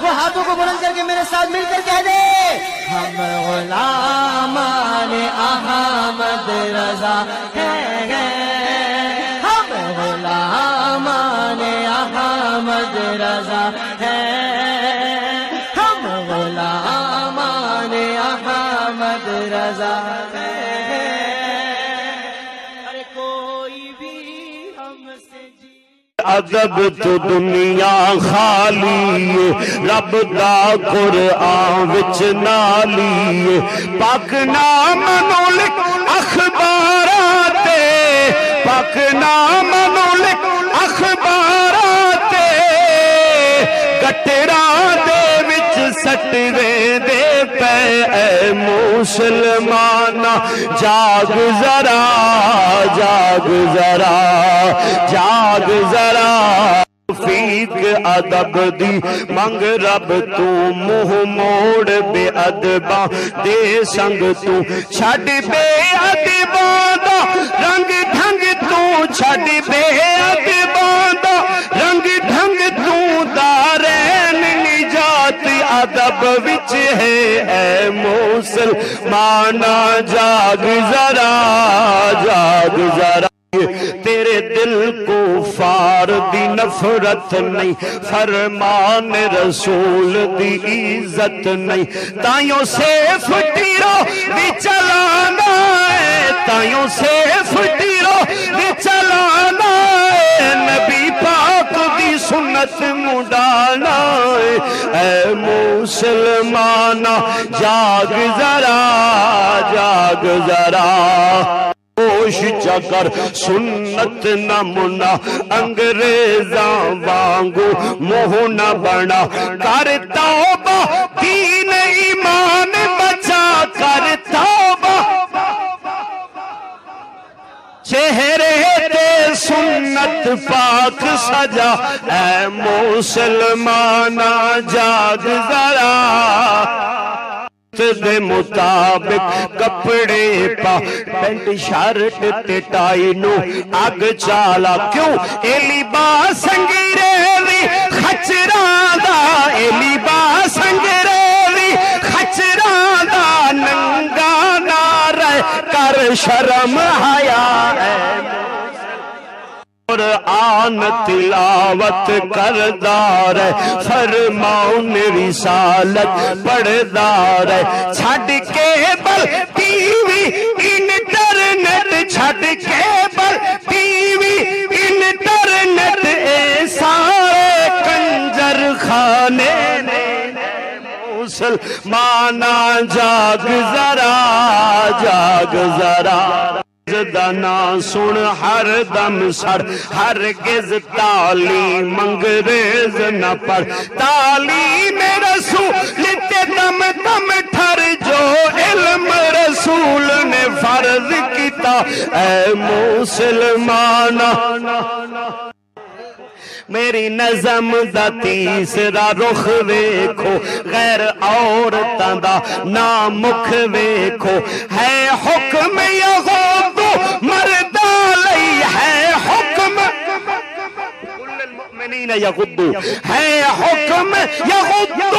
وہ ہاتھوں کو بلند کر کے میرے ساتھ مل کر کہہ دے ہم غلامان احمد رضا ہیں، ہم غلامان احمد رضا ہیں، ہم غلامان احمد رضا ہیں۔ ارے کوئی بھی ہم سے ادب تو دنیا خالی رب دا قرآن وچ نالی پاک نام نو لکھ اخبارات پاک نام نو لکھ اخبارات گٹراں دے وچ سٹ ویندے پے اے مسلمانا جاگ ذرا جاگ ذرا جاگ ذرا توفیق ادب دی منگ رب تو منہ موڑ بے ادباں دے سنگ تو چھڈ بے ادباں دا رنگ ڈھنگ تو چھڈ بے ادباں دا رنگ ڈھنگ تو دارین نجات ادب وچ ہے اے مسلمانا جاگ ذرا جاگ ذرا تیرے دل کو فار دی نفرت نہیں فرمان رسول دی عزت نہیں تائیوں سیف ٹیرو دی چلانا ہے تائیوں سیف ٹیرو دی چلانا ہے نبی پاک دی سنت مڈانا ہے اے مسلمانا جاگ ذرا جاگ ذرا کوش چکر سنت نہ منا انگریزاں وانگو موہ نہ بنا کر توبہ دین ایمان بچا کر توبہ چہرے تے سنت پاک سجا اے مسلمانا جاگ ذرا دے مطابق کپڑے پا پینٹ شرٹ تے ٹائی نو اگ چالا کیوں اے لباس انگریزی خچراں دا اے لباس انگریزی خچراں دا ننگا نہ رہ کر شرم حیا ہے قرآن تلاوت کردار ہے فرمان رسالت پڑھدار ہے چھڈ کیبل ٹی وی انٹرنیٹ چھڈ کیبل ٹی وی انٹرنیٹ اے سارے کنجر خانے مسلمانا جاگ ذرا جاگ ذرا دنا سن ہر دم سر ہرگز تعلیم انگریز نہ پڑھ تعلیم رسول تے دم دم ٹھر جو علم رسول نے فرض کیتا اے مسلمانا میری نظم دا تیسرا رخ ویکھو غیر عورتاں دا نام مکھ ویکھو ہے حکم یغض مردہ لئی ہے حکم کل المؤمنین یغضو ہے حکم یغض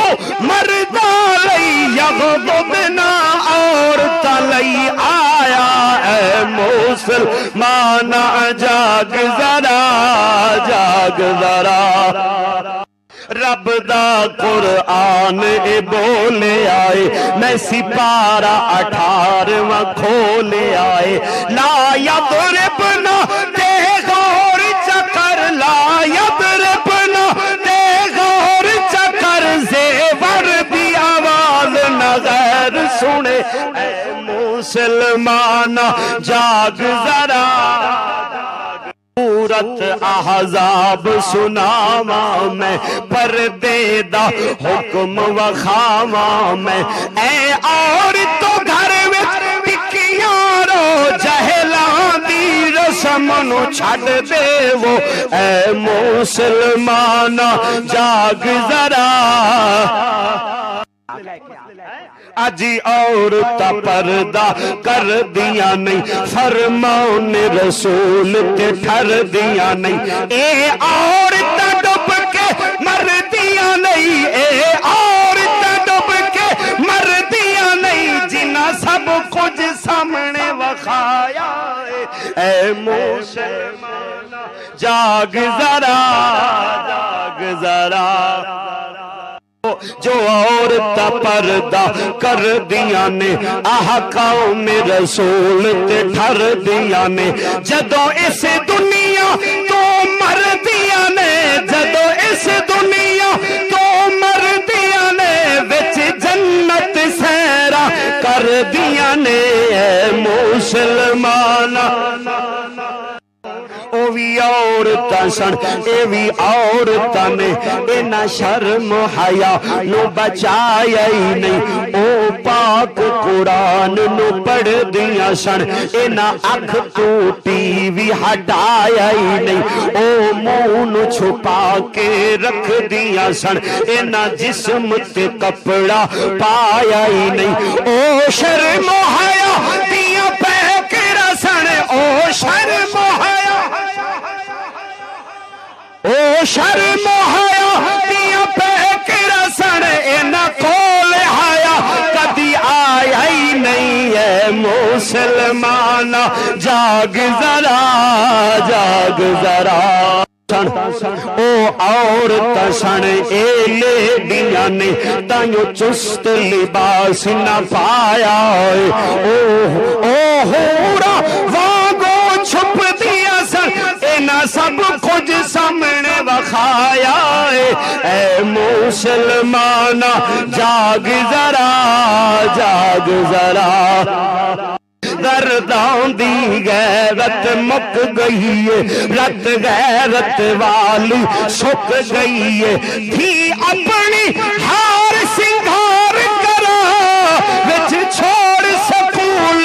مردہ لئی یغضبنا عورتاں لئی آیا اے مسلمانا جاگ ذرا جاگ ذرا رب دا قرآن اے بولے آئے میں سپارہ 18واں کھولے آئے لا یضربنا دے غور چکر لا یضربنا دے غور چکر زیور دی آواز نہ غیر سنے اے مسلمانا جاگ ذرا سورت احزاب سناواں میں پردے دا حکم وکھاواں میں اے عورتو گھر وچ ٹکیاں رو جہلاں دی رسم نو چھڈ دے وہ اے مسلمانا جاگ ذرا اجی عورتاں پردہ کر دیا نہیں فرمان رسول تے ٹھر دیا نہیں اے عورتاں ڈب کے مر دیا نہیں اے اے مسلمان جاگ ذرا جاگ ذرا جو عورت پردہ کر دیا نے احکام رسول تے ٹھر دیا نے جدوں اس دنیا تو مر دیا نے جدوں اس دنیا تو مر دیا نے وچ جنت سیرا کر دیا نے اے مسلمان او وی عورتاں سن اے وی عورتاں نے اینا شرم حیا نو بچایا ہی نہیں او پاک قرآن نو پڑھ دیا سن اینا اکھ تو ٹی وی ہٹایا ہی نہیں او منہ نو چھپا کے رکھ دیا سن اینا جسم تے کپڑا پایا ہی نہیں او شرم حیا دیا پہ کے رسن او شرم حیا او شرم حیا دیا پہ رسن اینا کول حیا کدی آیا ہی نہیں ہے مسلمان جاگ ذرا جاگ ذرا او عورت سن اے لیڈیاں نے تائیوں چست لباس نہ پایا او ہورا وانگو چھپ دیا سن اینا سب کچھ سامنے وکھایا اے مسلمان جاگ ذرا جاگ ذرا گردان دی غیرت مک گئی ہے رت غیرت والی سک گئی ہے تھی اپنی ہار سنگھار کرا وچ چھوڑ سکول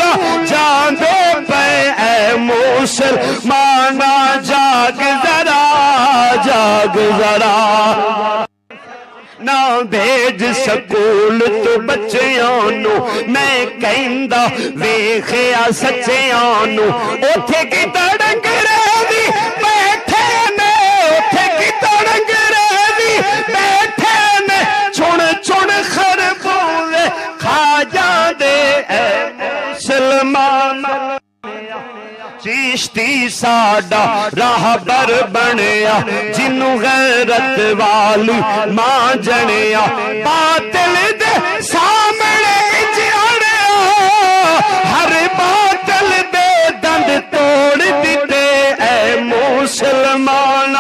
جان دے پے اے مسلمان جاگ ذرا جاگ ذرا نہ بھیج سکول تو بچیاں نو میں کہندا ویکھیا سچیاں نو اوتھے کی تڑنگ رہی بیٹھے نے اوتھے کی تڑنگ رہی بیٹھے نے چن چن خربوزے کھا جاندے اے مسلمان چشتی ساڈا راہبر بنیا جنو غیرت والی ماں جنیا باطل دے سامنے جڑیا ہر باطل دے دند توڑ دیتے اے مسلمان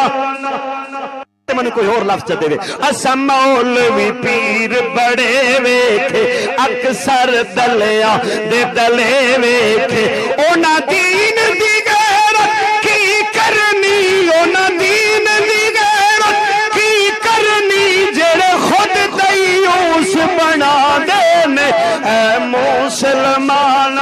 میں نے کوئی اور لفظ دے دے اسا مولوی پیر بڑے ویکھے اکثر دلیا دے دلے ویکھے اونا دین دی غیرت کی کرنی اونا دین دی غیرت کی کرنی جڑے خود دیوس بنا دینے اے مسلمان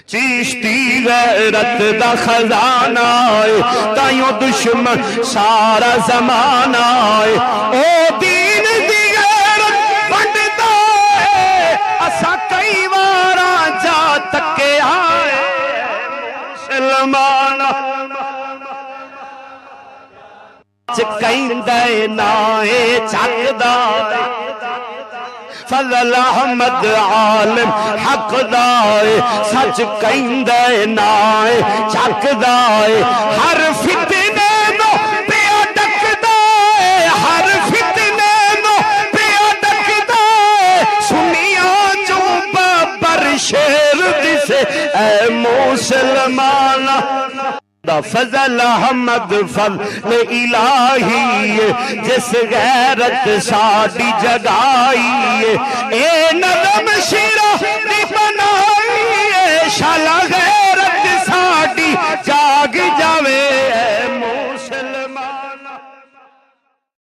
چشتی غیرت دا خزانہ آئے تائیوں دشمن سارا زمانہ آئے او دین دی غیرت بڑھتا ہے اسا کئی وارا جا تکے آئے مسلمان چکیں دے نائے چک دائے فضل احمد عالم حق دائے سچ کہندے نائے چک دائے ہر فتنے نو پیا ڈک دائے ہر فتنے نو پیا ڈک دائے سنیا جو بابر شیر دسے اے مسلمان فضل احمد فضل الہی جس غیرت ساڈی جگائی اے نظم شیرہ